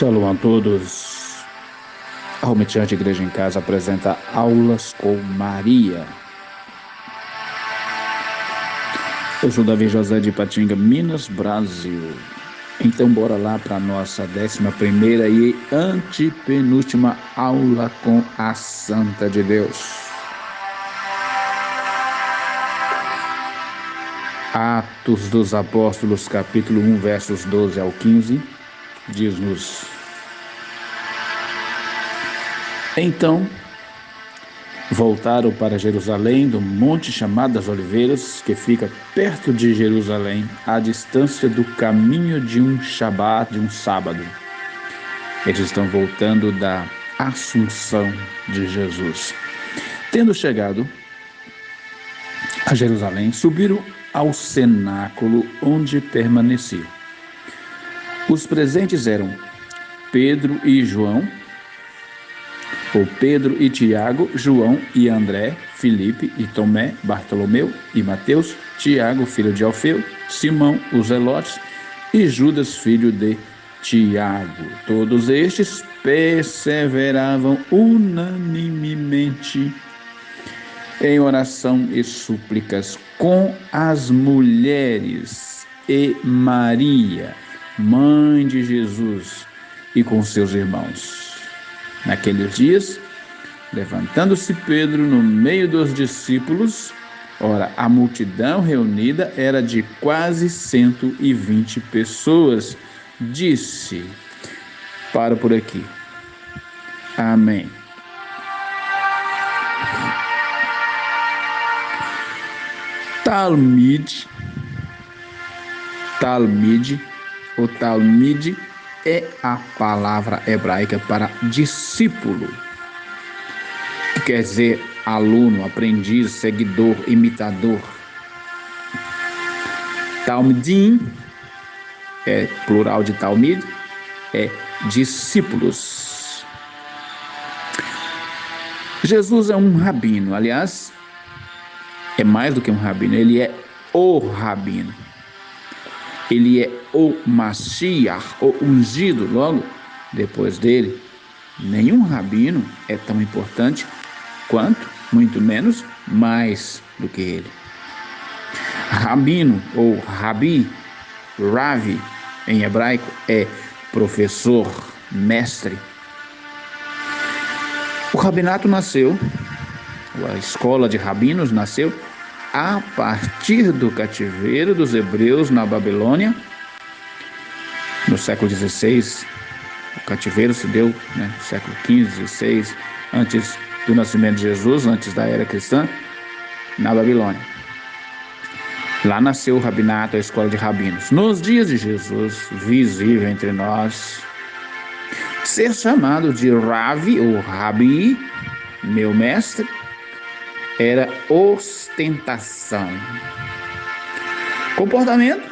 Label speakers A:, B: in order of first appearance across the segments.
A: Shalom a todos. A Home Church Igreja em Casa apresenta Aulas com Maria. Eu sou Davi José de Ipatinga, Minas, Brasil. Então bora lá para a nossa 11ª e antepenúltima aula com a Santa de Deus. Atos dos Apóstolos, capítulo 1, versos 12 ao 15, diz-nos: Então voltaram para Jerusalém, do monte chamado das Oliveiras, que fica perto de Jerusalém, à distância do caminho de um shabat, de um sábado. Eles estão voltando da Assunção de Jesus. Tendo chegado a Jerusalém, subiram ao cenáculo onde permaneciam. Os presentes eram Pedro e João, ou Pedro e Tiago, João e André, Filipe e Tomé, Bartolomeu e Mateus, Tiago, filho de Alfeu, Simão, os Zelotes e Judas, filho de Tiago. Todos estes perseveravam unanimemente em oração e súplicas com as mulheres e Maria, mãe de Jesus, e com seus irmãos. Naqueles dias, levantando-se Pedro no meio dos discípulos, ora, a multidão reunida era de quase 120 pessoas, disse: Paro por aqui. Amém. Talmide ou Talmide é a palavra hebraica para discípulo, que quer dizer aluno, aprendiz, seguidor, imitador. Talmidim, é plural de Talmid, é discípulos. Jesus é um rabino, aliás, é mais do que um rabino, ele é o rabino. Ele é o Mashiach, o ungido. Logo depois dele, nenhum rabino é tão importante quanto, muito menos, mais do que ele. Rabino ou Rabi, Ravi em hebraico, é professor, mestre. O rabinato nasceu, a escola de rabinos nasceu a partir do cativeiro dos hebreus na Babilônia, no século XVI. O cativeiro se deu no século XV, XVI, antes do nascimento de Jesus, antes da era cristã, na Babilônia. Lá nasceu o rabinato, a escola de rabinos. Nos dias de Jesus, visível entre nós, ser chamado de Ravi ou Rabi, meu mestre, era ostentação. Comportamento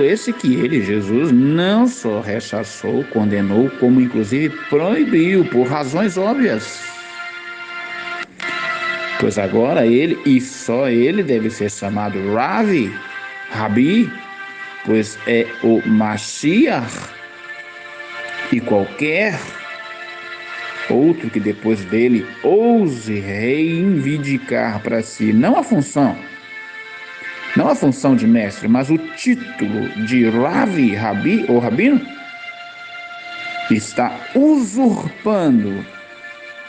A: esse que ele, Jesus, não só rechaçou, condenou, como inclusive proibiu por razões óbvias. Pois agora ele, e só ele, deve ser chamado Ravi, Rabi, pois é o Mashiach, e qualquer outro que depois dele ouse reivindicar para si não a função de mestre, mas o título de Ravi, Rabi ou Rabino, está usurpando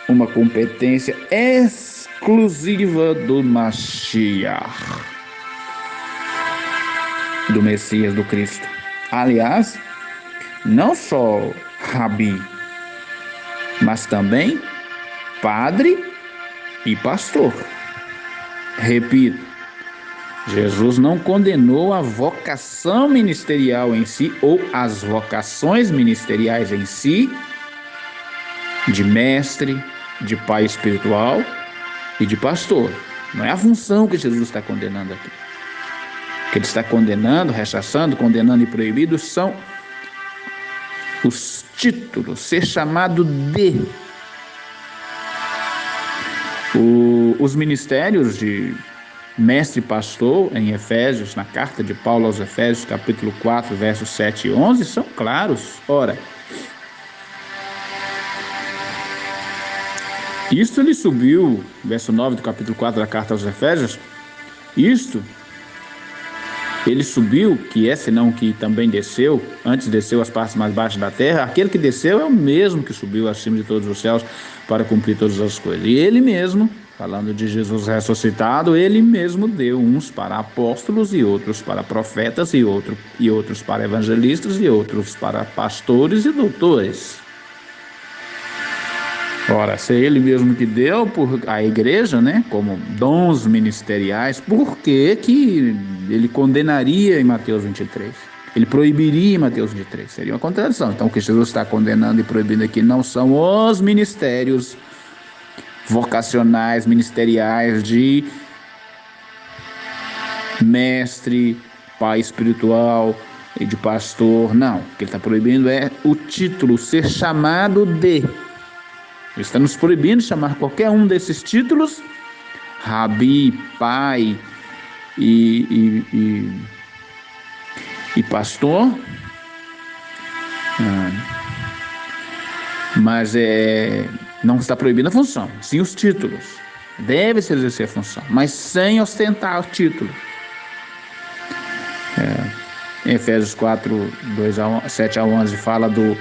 A: uma competência exclusiva do Mashiach, do Messias, do Cristo. Aliás, não só Rabi, mas também padre e pastor. Repito, Jesus não condenou a vocação ministerial em si, ou as vocações ministeriais em si, de mestre, de pai espiritual e de pastor. Não é a função que Jesus está condenando aqui. O que ele está condenando, rechaçando, condenando e proibindo são os títulos, ser chamado de. Os ministérios de mestre pastor em Efésios, na carta de Paulo aos Efésios, capítulo 4, versos 7 e 11, são claros. Ora, isto lhe subiu, verso 9 do capítulo 4 da carta aos Efésios, isto ele subiu, que é senão que também desceu, antes desceu às partes mais baixas da terra, aquele que desceu é o mesmo que subiu acima de todos os céus para cumprir todas as coisas. E ele mesmo, falando de Jesus ressuscitado, ele mesmo deu uns para apóstolos e outros para profetas e outros para evangelistas e outros para pastores e doutores. Ora, se ele mesmo que deu à igreja, né, como dons ministeriais, por que ele condenaria em Mateus 23? Ele proibiria em Mateus 23? Seria uma contradição. Então, o que Jesus está condenando e proibindo aqui não são os ministérios vocacionais, ministeriais de mestre, pai espiritual e de pastor. Não, o que ele está proibindo é o título, ser chamado de. Ele está nos proibindo de chamar qualquer um desses títulos, rabi, pai e pastor, mas não está proibindo a função, sim os títulos. Deve-se exercer a função, mas sem ostentar o título. Em Efésios 4, 7 a 11, fala do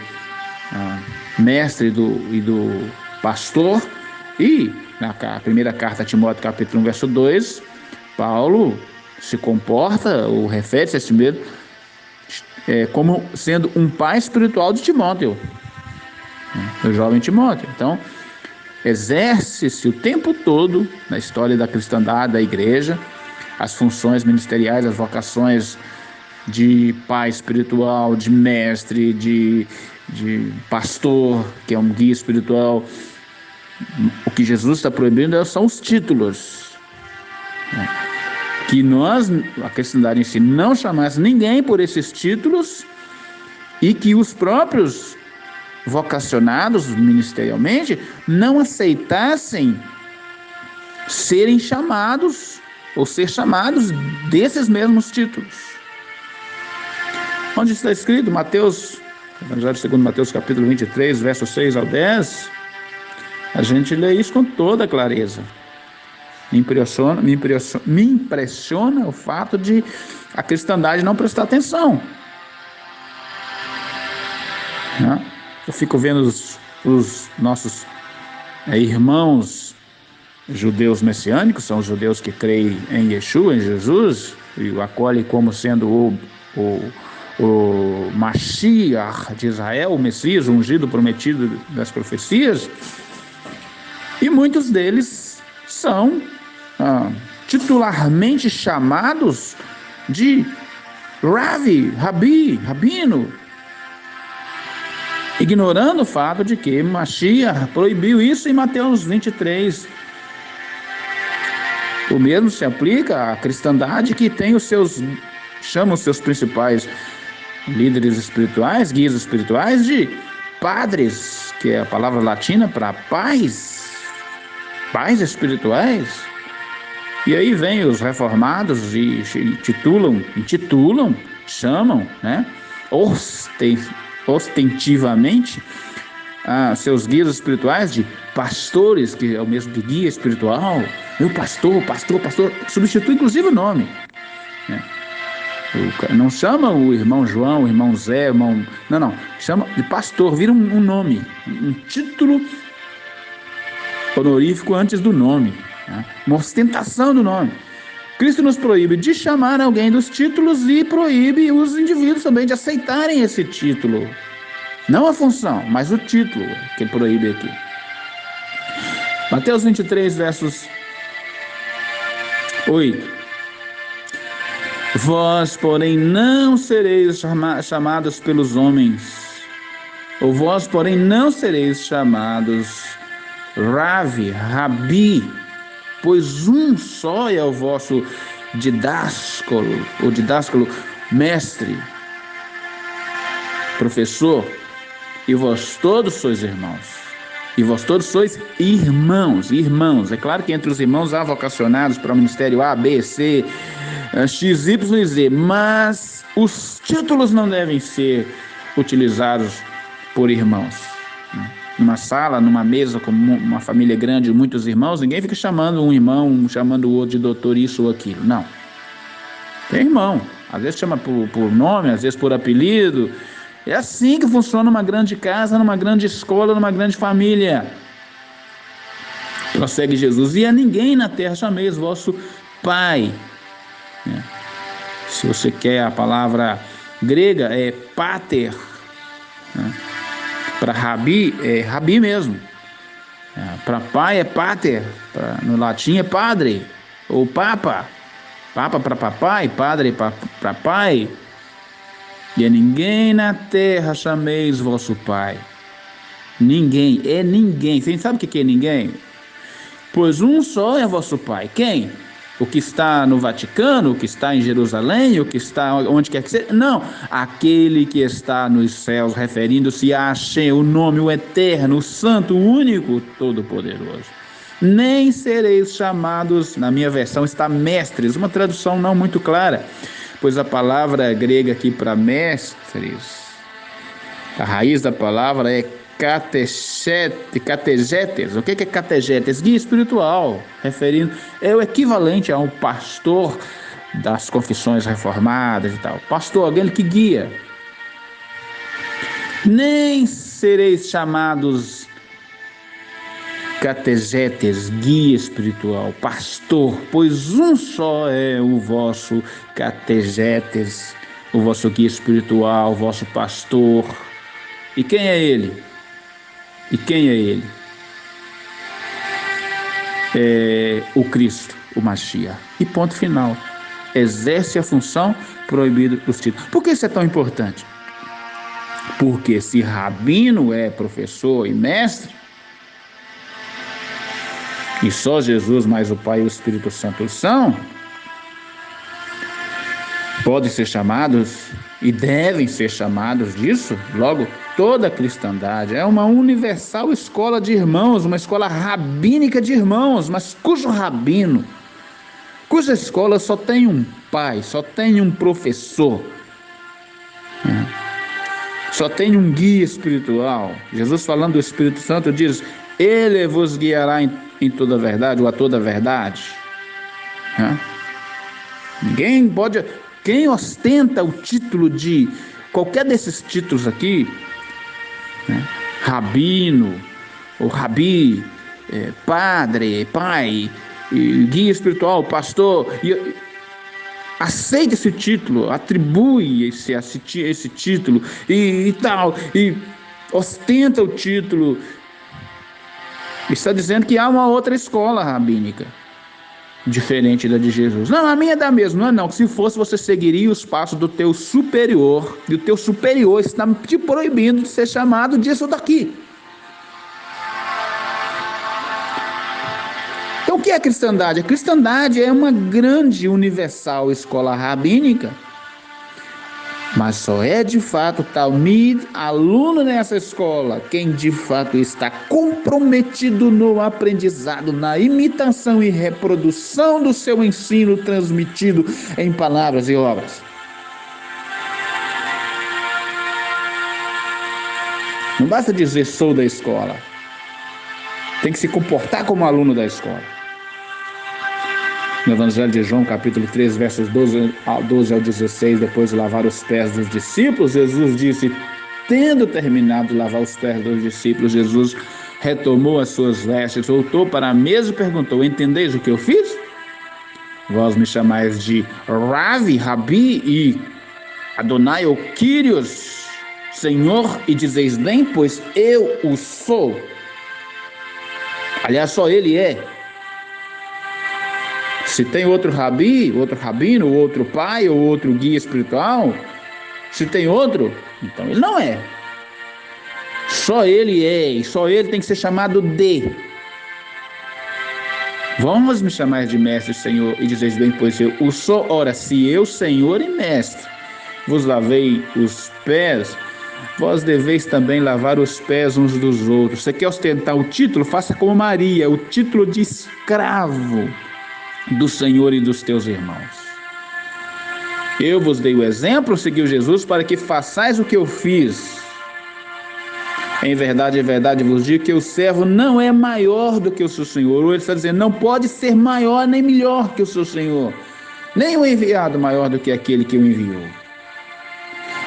A: mestre e do pastor, e na primeira carta a Timóteo, capítulo 1, verso 2, Paulo se comporta, ou refere-se a si mesmo, como sendo um pai espiritual de Timóteo, o jovem Timóteo. Então, exerce-se o tempo todo, na história da cristandade, da igreja, as funções ministeriais, as vocações de pai espiritual, de mestre, de pastor, que é um guia espiritual. O que Jesus está proibindo são os títulos. Que nós, a cristandade em si, não chamasse ninguém por esses títulos e que os próprios vocacionados ministerialmente não aceitassem serem chamados ou ser chamados desses mesmos títulos. Onde está escrito? Mateus, Evangelho segundo Mateus, capítulo 23, versos 6 ao 10, a gente lê isso com toda clareza. Me impressiona o fato de a cristandade não prestar atenção. Eu fico vendo os nossos irmãos judeus messiânicos, são os judeus que creem em Yeshua, em Jesus, e o acolhem como sendo o Mashiach de Israel, o Messias, o ungido prometido das profecias, e muitos deles são titularmente chamados de Ravi, Rabi, Rabino, ignorando o fato de que Mashiach proibiu isso em Mateus 23. O mesmo se aplica à cristandade, que tem chama os seus principais líderes espirituais, guias espirituais, de padres, que é a palavra latina para pais espirituais. E aí vem os reformados e chamam, né, ostentivamente seus guias espirituais de pastores, que é o mesmo de guia espiritual. Meu pastor, substitui inclusive o nome, né? Não chama o irmão João, o irmão Zé, não, chama de pastor, vira um nome, um título honorífico antes do nome, né? Uma ostentação do nome. Cristo nos proíbe de chamar alguém dos títulos e proíbe os indivíduos também de aceitarem esse título. Não a função, mas o título que ele proíbe aqui. Mateus 23, versos 8. Vós, porém, não sereis chamados pelos homens, ou vós, porém, não sereis chamados Rabi, pois um só é o vosso didáscolo, mestre, professor, e vós todos sois irmãos. E vós todos sois irmãos, irmãos. É claro que entre os irmãos há vocacionados para o ministério A, B, C, X, Y e Z, mas os títulos não devem ser utilizados por irmãos. Numa sala, numa mesa, como uma família grande, muitos irmãos, ninguém fica chamando um irmão, chamando o outro de doutor isso ou aquilo. Não. Tem irmão. Às vezes chama por nome, às vezes por apelido. É assim que funciona uma grande casa, numa grande escola, numa grande família. Prossegue Jesus. E a ninguém na terra chameis vosso Pai. Se você quer a palavra grega, é pater. Para rabi, é rabi mesmo. Para pai é pater. No latim é padre. Ou papa. Papa para papai, padre para pai. E a ninguém na terra chameis vosso Pai. Ninguém, é ninguém. Você sabe o que é ninguém? Pois um só é vosso Pai. Quem? O que está no Vaticano, o que está em Jerusalém, o que está onde quer que seja? Não, aquele que está nos céus, referindo-se a Hashem, o nome, o eterno, o santo, o único, todo-poderoso. Nem sereis chamados, na minha versão está mestres, uma tradução não muito clara, pois a palavra grega aqui para mestres, a raiz da palavra é categetes. O que é categetes? Guia espiritual, referindo, é o equivalente a um pastor das confissões reformadas e tal. Pastor, alguém que guia. Nem sereis chamados categetes, guia espiritual, pastor, pois um só é o vosso categetes, o vosso guia espiritual, o vosso pastor. E quem é ele? E quem é ele? É o Cristo, o Mashiach. E ponto final. Exerce a função proibida dos títulos. Por que isso é tão importante? Porque se rabino é professor e mestre, e só Jesus mais o Pai e o Espírito Santo são, podem ser chamados e devem ser chamados disso, logo, toda a cristandade é uma universal escola de irmãos, uma escola rabínica de irmãos, mas cujo rabino, cuja escola só tem um pai, só tem um professor, só tem um guia espiritual. Jesus, falando do Espírito Santo, diz: Ele vos guiará em toda a verdade, ou a toda a verdade. Ninguém pode... Quem ostenta o título de qualquer desses títulos aqui, rabino, ou rabi, padre, pai, guia espiritual, pastor, aceita esse título, atribui esse título e tal, e ostenta o título, está dizendo que há uma outra escola rabínica diferente da de Jesus. Não, a minha é da mesma. Não é não, que se fosse, você seguiria os passos do teu superior, e o teu superior está te proibindo de ser chamado disso ou daqui. Então o que é a cristandade? A cristandade é uma grande universal escola rabínica, mas só é de fato talmid, aluno nessa escola, quem de fato está comprometido no aprendizado, na imitação e reprodução do seu ensino transmitido em palavras e obras. Não basta dizer sou da escola, tem que se comportar como aluno da escola. No Evangelho de João, capítulo 3, versos 12 ao 16, depois de lavar os pés dos discípulos, Jesus disse, tendo terminado de lavar os pés dos discípulos, Jesus retomou as suas vestes, voltou para a mesa e perguntou, entendeis o que eu fiz? Vós me chamais de Ravi, Rabi e Adonai ou Kyrios, Senhor, e dizeis bem, pois eu o sou. Aliás, só ele é. Se tem outro rabi, outro rabino, outro pai ou outro guia espiritual, se tem outro, então ele não é. Só ele é, e só ele tem que ser chamado de. Vamos me chamar de mestre, Senhor, e dizeis bem, pois eu o sou. Ora, se eu, Senhor e mestre, vos lavei os pés, vós deveis também lavar os pés uns dos outros. Você quer ostentar o título? Faça como Maria, o título de escravo do Senhor e dos teus irmãos. Eu vos dei o exemplo, seguiu Jesus, para que façais o que eu fiz. Em verdade vos digo que o servo não é maior do que o seu Senhor. Ou ele está dizendo, não pode ser maior nem melhor que o seu Senhor. Nem o enviado maior do que aquele que o enviou.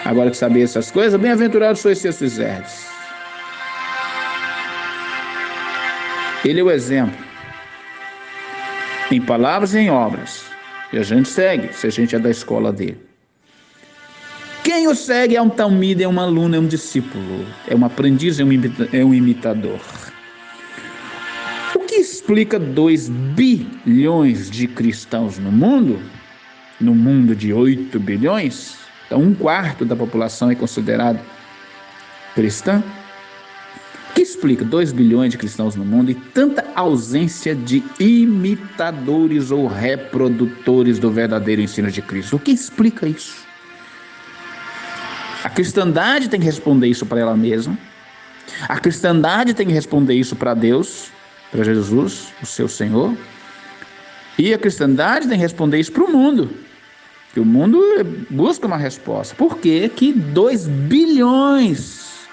A: Agora que sabia essas coisas, bem-aventurados sois se as fizerdes. Ele é o exemplo, em palavras e em obras. E a gente segue, se a gente é da escola dele. Quem o segue é um talmide, é um aluno, é um discípulo, é um aprendiz, é um imitador. O que explica 2 bilhões de cristãos no mundo de 8 bilhões, então 1/4 da população é considerado cristã? O que explica 2 bilhões de cristãos no mundo e tanta ausência de imitadores ou reprodutores do verdadeiro ensino de Cristo? O que explica isso? A cristandade tem que responder isso para ela mesma. A cristandade tem que responder isso para Deus, para Jesus, o seu Senhor. E a cristandade tem que responder isso para o mundo. Que o mundo busca uma resposta. Por que 2 bilhões?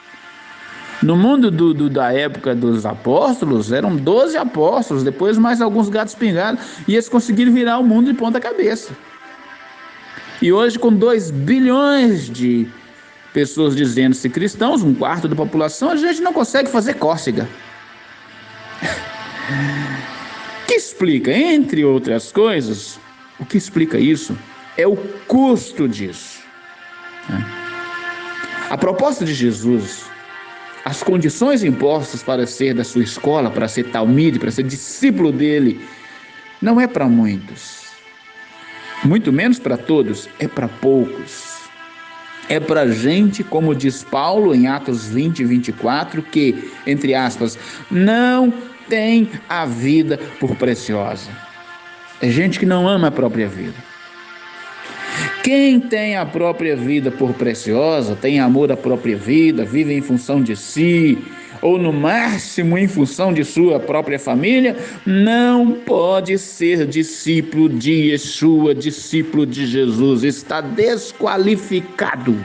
A: No mundo da época dos apóstolos, eram 12 apóstolos, depois mais alguns gatos pingados, e eles conseguiram virar o mundo de ponta cabeça. E hoje, com 2 bilhões de pessoas dizendo-se cristãos, 1/4 da população, a gente não consegue fazer cócega. O que explica, entre outras coisas, o que explica isso é o custo disso. A proposta de Jesus, as condições impostas para ser da sua escola, para ser talmide, para ser discípulo dele, não é para muitos, muito menos para todos, é para poucos. É para gente, como diz Paulo em Atos 20, 24, que, entre aspas, não tem a vida por preciosa. É gente que não ama a própria vida. Quem tem a própria vida por preciosa, tem amor à própria vida, vive em função de si, ou no máximo em função de sua própria família, não pode ser discípulo de Yeshua, discípulo de Jesus, está desqualificado.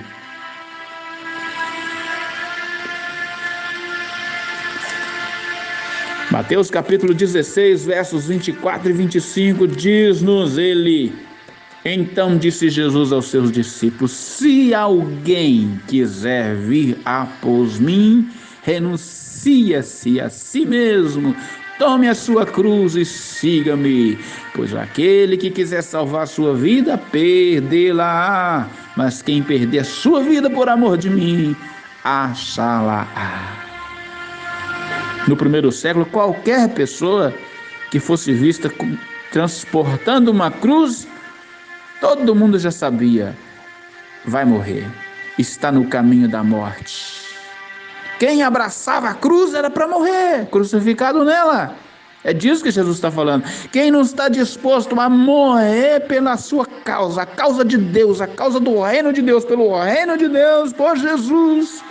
A: Mateus capítulo 16, versos 24 e 25, diz-nos ele: então disse Jesus aos seus discípulos, se alguém quiser vir após mim, renuncia-se a si mesmo, tome a sua cruz e siga-me, pois aquele que quiser salvar a sua vida, perdê-la-á, mas quem perder a sua vida por amor de mim, achá-la-á. No primeiro século, qualquer pessoa que fosse vista transportando uma cruz, todo mundo já sabia, vai morrer, está no caminho da morte. Quem abraçava a cruz era para morrer, crucificado nela. É disso que Jesus está falando. Quem não está disposto a morrer pela sua causa, a causa de Deus, a causa do reino de Deus, pelo reino de Deus, por Jesus,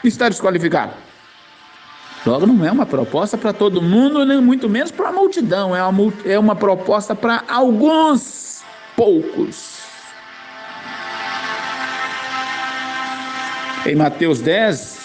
A: está desqualificado. Logo, não é uma proposta para todo mundo, nem muito menos para a multidão. É uma proposta para alguns poucos. Em Mateus 10,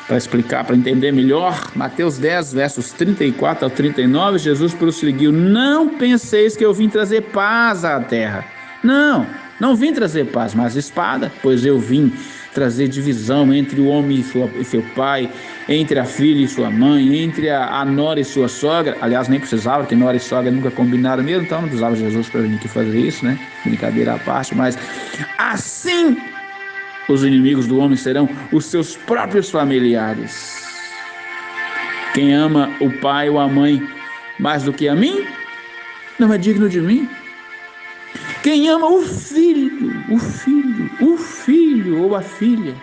A: para explicar, para entender melhor, Mateus 10, versos 34 ao 39, Jesus prosseguiu: não penseis que eu vim trazer paz à terra. Não vim trazer paz, mas espada, pois eu vim trazer divisão entre o homem e seu pai, entre a filha e sua mãe, entre a nora e sua sogra. Aliás, nem precisava, porque nora e sogra nunca combinaram mesmo, então não precisava Jesus para vir aqui fazer isso, né? Brincadeira à parte, mas assim os inimigos do homem serão os seus próprios familiares. Quem ama o pai ou a mãe mais do que a mim, não é digno de mim. Quem ama o filho ou a filha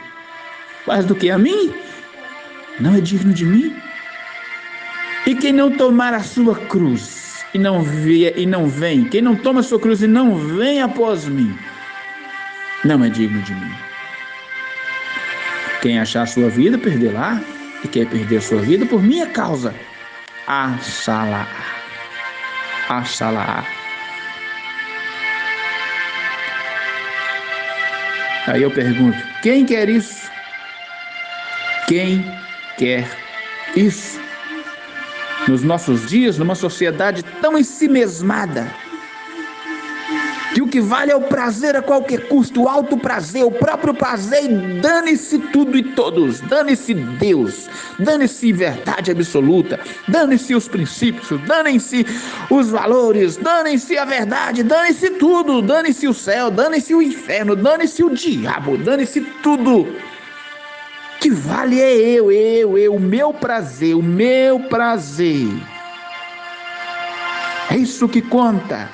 A: mais do que a mim, não é digno de mim. E quem não tomar a sua cruz e não vem, quem não toma a sua cruz e não vem após mim, não é digno de mim. Quem achar a sua vida, perdê-la. E quem perder a sua vida por minha causa, achá-la. Achá-la. Aí eu pergunto, quem quer isso? Quem quer isso? Nos nossos dias, numa sociedade tão ensimesmada, que o que vale é o prazer a qualquer custo, o alto prazer, o próprio prazer, e dane-se tudo e todos, dane-se Deus, dane-se verdade absoluta, dane-se os princípios, dane-se os valores, dane-se a verdade, dane-se tudo, dane-se o céu, dane-se o inferno, dane-se o diabo, dane-se tudo. O que vale é eu, o meu prazer, o meu prazer. É isso que conta.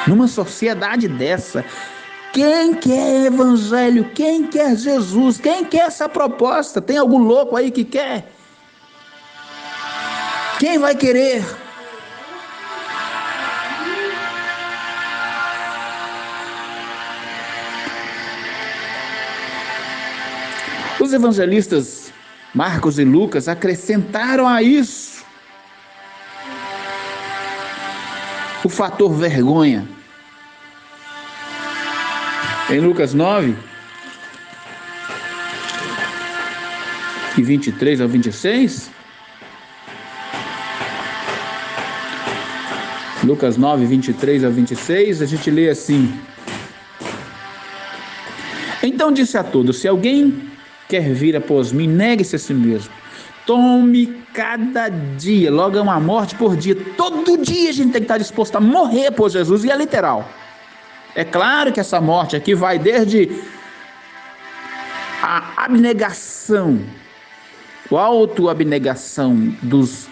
A: Numa sociedade dessa, quem quer evangelho, quem quer Jesus, quem quer essa proposta? Tem algum louco aí que quer? Quem vai querer? Os evangelistas Marcos e Lucas acrescentaram a isso o fator vergonha. Em Lucas 9, de 23 ao 26, Lucas 9, 23 ao 26, a gente lê assim: Então disse a todos, se alguém quer vir após mim, negue-se a si mesmo. Tome cada dia, logo é uma morte por dia. Todo dia a gente tem que estar disposto a morrer por Jesus, e é literal. É claro que essa morte aqui vai desde a abnegação, a autoabnegação dos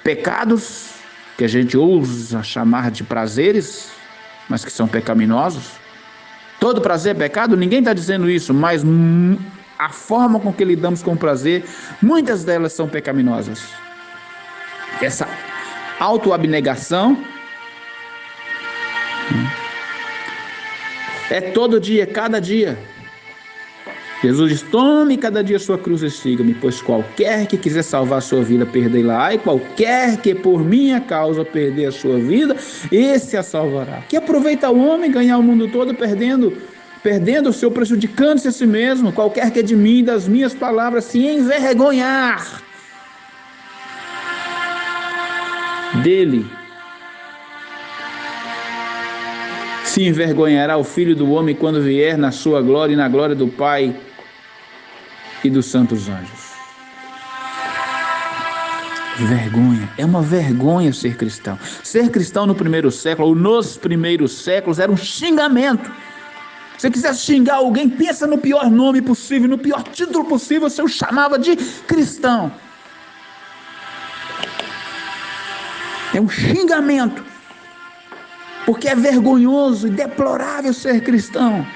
A: pecados, que a gente ousa chamar de prazeres, mas que são pecaminosos. Todo prazer é pecado? Ninguém está dizendo isso, mas a forma com que lidamos com o prazer, muitas delas são pecaminosas. Essa autoabnegação é todo dia, cada dia. Jesus diz, tome cada dia a sua cruz e siga-me, pois qualquer que quiser salvar a sua vida, perdê-la, e qualquer que por minha causa perder a sua vida, esse a salvará. Que aproveita o homem ganhar o mundo todo perdendo o seu, prejudicando-se a si mesmo? Qualquer que de mim, das minhas palavras, se envergonhar dele, se envergonhará o Filho do Homem quando vier na sua glória e na glória do Pai e dos santos anjos. Vergonha, é uma vergonha ser cristão. Ser cristão no primeiro século, ou nos primeiros séculos, era um xingamento. Se você quisesse xingar alguém, pensa no pior nome possível, no pior título possível, você o chamava de cristão. É um xingamento, porque é vergonhoso e deplorável ser cristão.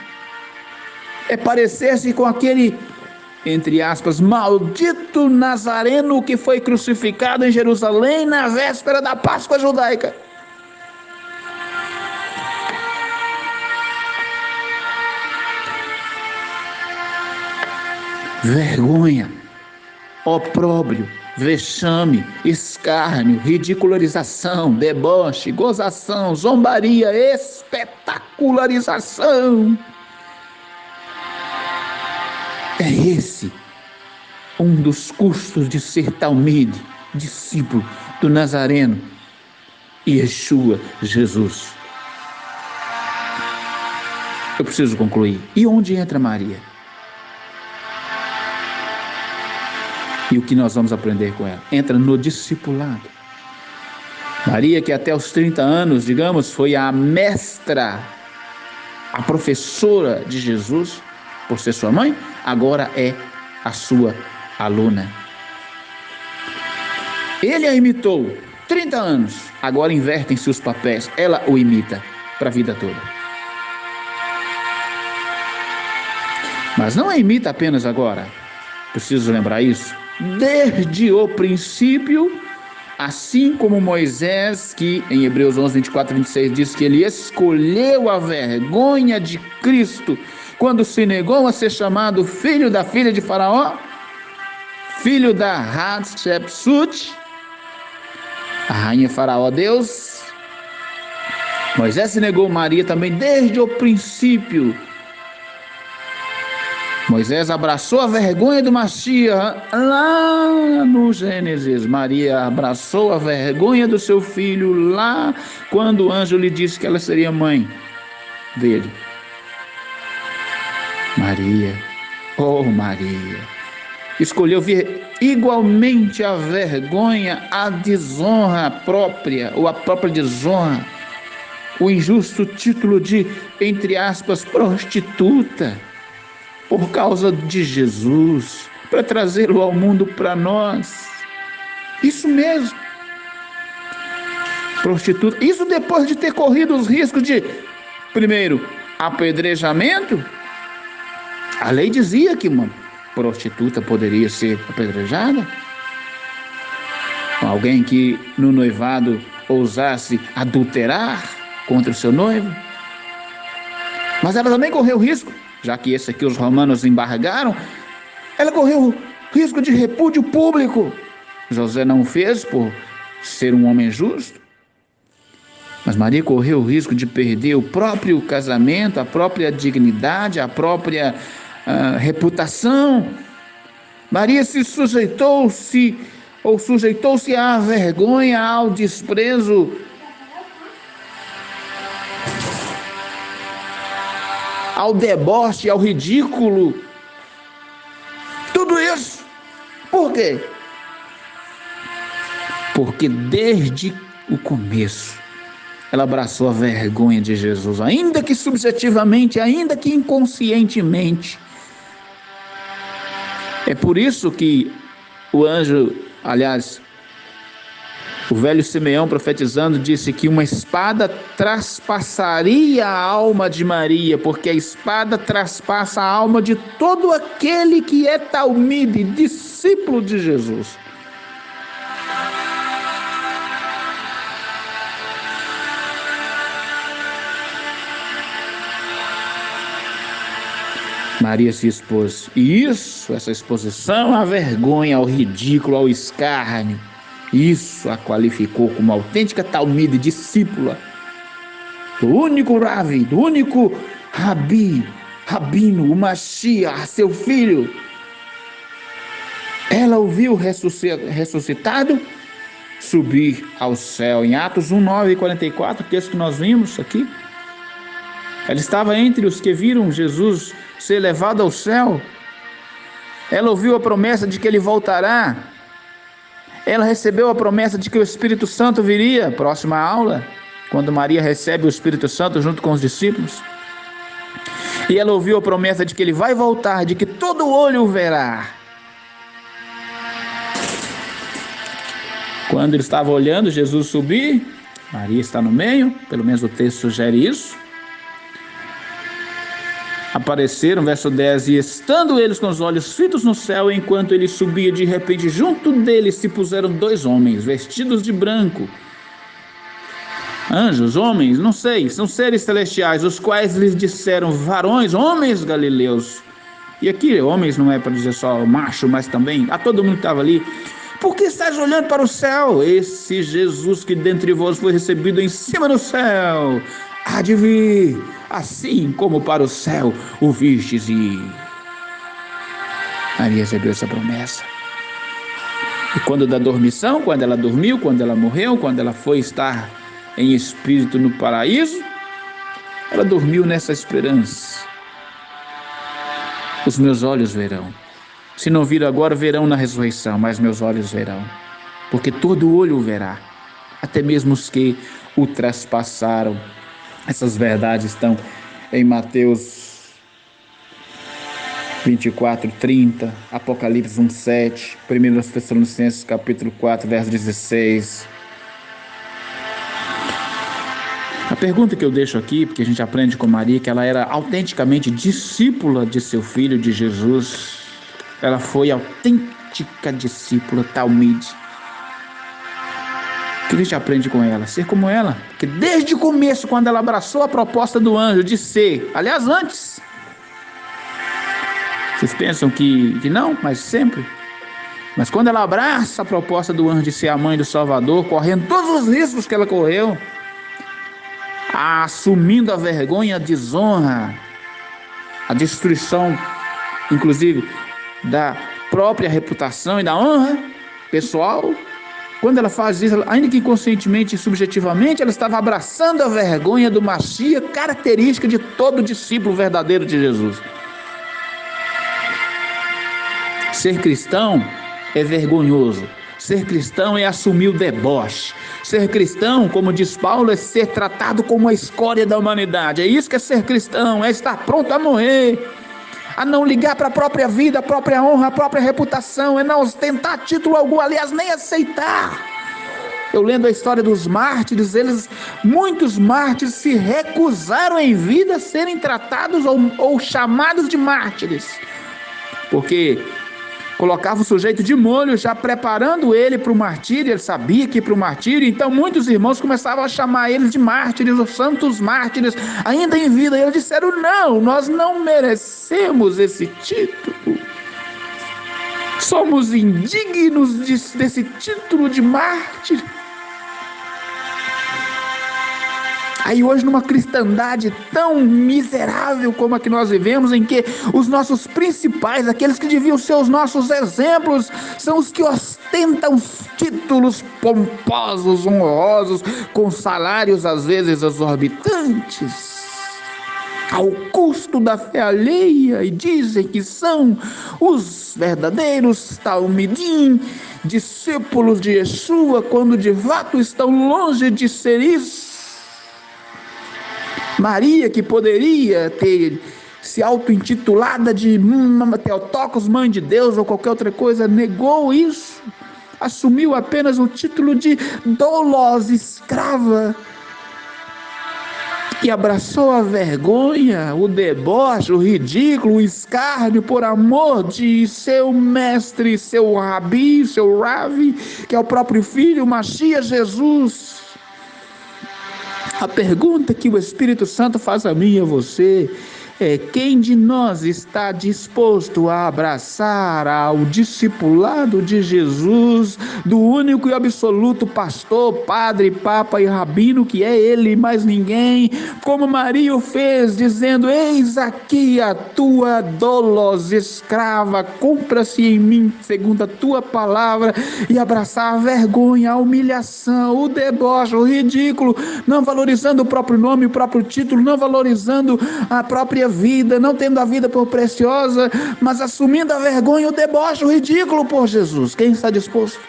A: É parecer-se com aquele, entre aspas, maldito Nazareno que foi crucificado em Jerusalém na véspera da Páscoa judaica. Vergonha, opróbrio, vexame, escárnio, ridicularização, deboche, gozação, zombaria, espetacularização. É esse um dos custos de ser talmide, discípulo do Nazareno, Yeshua, Jesus. Eu preciso concluir. E onde entra Maria? E o que nós vamos aprender com ela? Entra no discipulado. Maria, que até os 30 anos, digamos, foi a mestra, a professora de Jesus, por ser sua mãe, agora é a sua aluna. Ele a imitou 30 anos, agora invertem-se os papéis, ela o imita para a vida toda. Mas não a imita apenas agora, preciso lembrar isso. Desde o princípio, assim como Moisés, que em Hebreus 11, 24 e 26 diz que ele escolheu a vergonha de Cristo quando se negou a ser chamado filho da filha de Faraó, filho da Hatshepsut, a rainha Faraó Deus. Moisés se negou Maria também desde o princípio. Moisés abraçou a vergonha do Mashiach lá no Gênesis. Maria abraçou a vergonha do seu filho lá quando o anjo lhe disse que ela seria mãe dele. Maria, oh Maria, escolheu vir igualmente a vergonha, a desonra própria, ou a própria desonra, o injusto título de, entre aspas, prostituta, por causa de Jesus, para trazê-lo ao mundo para nós. Isso mesmo. Prostituta. Isso depois de ter corrido os riscos de, primeiro, apedrejamento. A lei dizia que uma prostituta poderia ser apedrejada. Alguém que no noivado ousasse adulterar contra o seu noivo. Mas ela também correu risco, já que esse aqui os romanos embargaram, ela correu risco de repúdio público. José não fez por ser um homem justo, mas Maria correu o risco de perder o próprio casamento, a própria dignidade, a própria reputação. Maria sujeitou-se à vergonha, ao desprezo, ao deboche, ao ridículo. Tudo isso. Por quê? Porque desde o começo ela abraçou a vergonha de Jesus, ainda que subjetivamente, ainda que inconscientemente. É por isso que o anjo, aliás, o velho Simeão profetizando disse que uma espada traspassaria a alma de Maria, porque a espada traspassa a alma de todo aquele que é talmide, discípulo de Jesus. Maria se expôs. E essa exposição à vergonha, ao ridículo, ao escárnio, isso a qualificou como autêntica talmide, discípula do único Ravi, do único Rabino, o Mashiach, seu filho. Ela o viu ressuscitado subir ao céu. Em Atos 1:9-44, texto que nós vimos aqui. Ela estava entre os que viram Jesus ser levado ao céu. Ela ouviu a promessa de que ele voltará. Ela recebeu a promessa de que o Espírito Santo viria. Próxima aula, quando Maria recebe o Espírito Santo junto com os discípulos. E ela ouviu a promessa de que ele vai voltar, de que todo olho o verá. Quando ele estava olhando Jesus subir, Maria está no meio, pelo menos o texto sugere isso. Apareceram, verso 10, e estando eles com os olhos fitos no céu, enquanto ele subia, de repente junto deles se puseram dois homens, vestidos de branco. Anjos, homens, não sei, são seres celestiais, os quais lhes disseram: varões, homens galileus. E aqui, homens não é para dizer só macho, mas também a todo mundo que estava ali. Por que estás olhando para o céu? Esse Jesus que dentre vós foi recebido em cima do céu, há de vir, assim como para o céu o vistes ir. Maria recebeu essa promessa. E quando da dormição, quando ela dormiu, quando ela morreu, quando ela foi estar em espírito no paraíso, ela dormiu nessa esperança. Os meus olhos verão. Se não viram agora, verão na ressurreição, mas meus olhos verão. Porque todo olho o verá, até mesmo os que o traspassaram. Essas verdades estão em Mateus 24:30, Apocalipse 1:7, 1 Tessalonicenses capítulo 4, verso 16. A pergunta que eu deixo aqui, porque a gente aprende com Maria que ela era autenticamente discípula de seu filho, de Jesus. Ela foi autêntica discípula, talmide. O que a gente aprende com ela? Ser como ela. Porque desde o começo, quando ela abraçou a proposta do anjo de ser, aliás, antes, Vocês pensam que não, mas sempre. Mas quando ela abraça a proposta do anjo de ser a mãe do Salvador, correndo todos os riscos que ela correu, assumindo a vergonha, a desonra, a destruição, inclusive, da própria reputação e da honra pessoal, quando ela faz isso, ainda que inconscientemente e subjetivamente, ela estava abraçando a vergonha do Messias, característica de todo discípulo verdadeiro de Jesus. Ser cristão é vergonhoso. Ser cristão é assumir o deboche. Ser cristão, como diz Paulo, é ser tratado como a escória da humanidade. É isso que é ser cristão, é estar pronto a morrer, a não ligar para a própria vida, a própria honra, a própria reputação, é não ostentar título algum, aliás, nem aceitar. Eu lendo a história dos mártires, muitos mártires se recusaram em vida a serem tratados ou chamados de mártires, porque colocava o sujeito de molho, já preparando ele para o martírio. Ele sabia que ia para o martírio, então muitos irmãos começavam a chamar eles de mártires, os santos mártires, ainda em vida. E eles disseram: não, nós não merecemos esse título, somos indignos desse título de mártir. Aí hoje, numa cristandade tão miserável como a que nós vivemos, em que os nossos principais, aqueles que deviam ser os nossos exemplos, são os que ostentam títulos pomposos, honrosos, com salários às vezes exorbitantes, ao custo da fé alheia, e dizem que são os verdadeiros talmidim, discípulos de Yeshua, quando de fato estão longe de ser isso. Maria, que poderia ter se auto-intitulada de Theotokos, mãe de Deus, ou qualquer outra coisa, negou isso, assumiu apenas o título de doulos, escrava, e abraçou a vergonha, o deboche, o ridículo, o escárnio, por amor de seu mestre, seu rabi, seu ravi, que é o próprio Filho, o Messias Jesus. A pergunta que o Espírito Santo faz a mim e a você é: quem de nós está disposto a abraçar ao discipulado de Jesus, do único e absoluto pastor, padre, papa e rabino, que é ele, mais ninguém, como Maria o fez, dizendo: eis aqui a tua doulos, escrava, cumpra-se em mim segundo a tua palavra, e abraçar a vergonha, a humilhação, o deboche, o ridículo, não valorizando o próprio nome, o próprio título, não valorizando a própria vida, não tendo a vida por preciosa, mas assumindo a vergonha, o deboche, o ridículo por Jesus. Quem está disposto?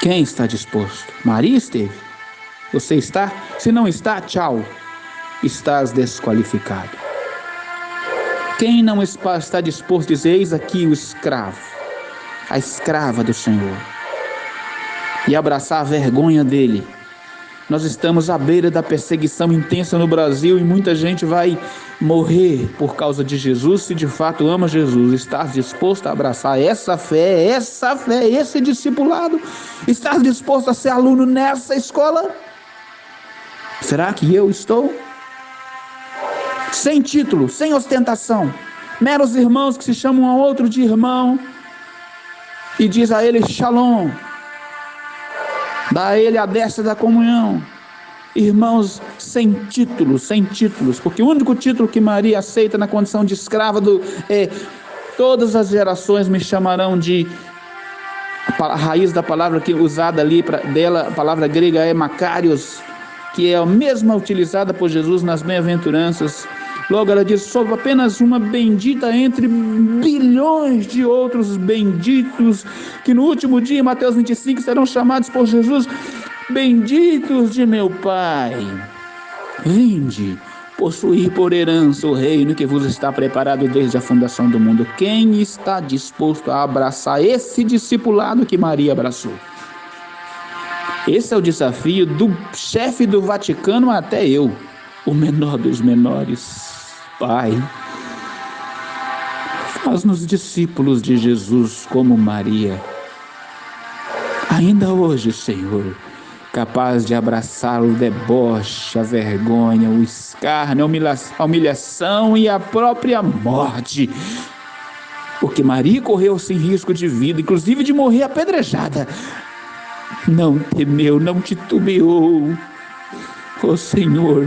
A: Quem está disposto? Maria esteve. Você está? Se não está, tchau. Estás desqualificado. Quem não está disposto a dizer: eis aqui o escravo, a escrava do Senhor, e abraçar a vergonha dele? Nós estamos à beira da perseguição intensa no Brasil, e muita gente vai morrer por causa de Jesus, se de fato ama Jesus. Estás disposto a abraçar essa fé, esse discipulado? Estás disposto a ser aluno nessa escola? Será que eu estou? Sem título, sem ostentação, meros irmãos que se chamam um ao outro de irmão, e diz a ele shalom, dá a ele a destra da comunhão. Irmãos sem títulos, porque o único título que Maria aceita na condição de escrava é: todas as gerações me chamarão de... A raiz da palavra que usada ali dela, a palavra grega é Macarios, que é a mesma utilizada por Jesus nas bem-aventuranças. Logo ela diz: sou apenas uma bendita entre bilhões de outros benditos, que no último dia, em Mateus 25, serão chamados por Jesus benditos de meu Pai. Vinde, possuir por herança o reino que vos está preparado desde a fundação do mundo. Quem está disposto a abraçar esse discipulado que Maria abraçou? Esse é o desafio do chefe do Vaticano até eu, o menor dos menores. Pai, faz-nos discípulos de Jesus como Maria. Ainda hoje, Senhor, capaz de abraçar o deboche, a vergonha, o escárnio, a humilhação e a própria morte. Porque Maria correu sem risco de vida, inclusive de morrer apedrejada. Não temeu, não titubeou. Ó Senhor,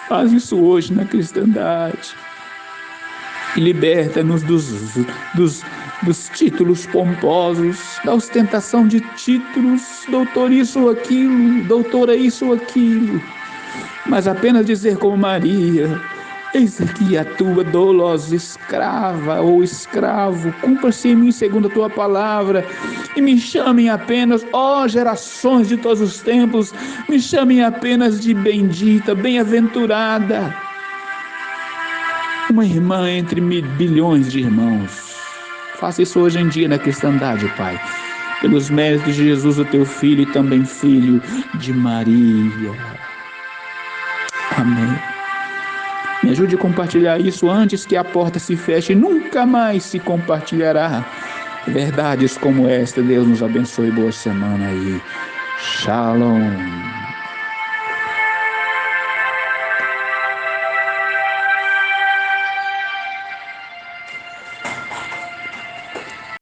A: faz isso hoje na cristandade. E liberta-nos dos títulos pomposos, da ostentação de títulos, doutor isso ou aquilo, doutora isso ou aquilo. Mas apenas dizer como Maria: eis aqui a tua dolosa escrava ou escravo, cumpra-se em mim segundo a tua palavra, e me chamem apenas, ó gerações de todos os tempos, me chamem apenas de bendita, bem-aventurada. Uma irmã entre bilhões de irmãos. Faça isso hoje em dia na cristandade, Pai, pelos méritos de Jesus, o teu Filho, e também filho de Maria. Amém. Me ajude a compartilhar isso antes que a porta se feche e nunca mais se compartilhará. Verdades como esta. Deus nos abençoe. Boa semana aí. Shalom.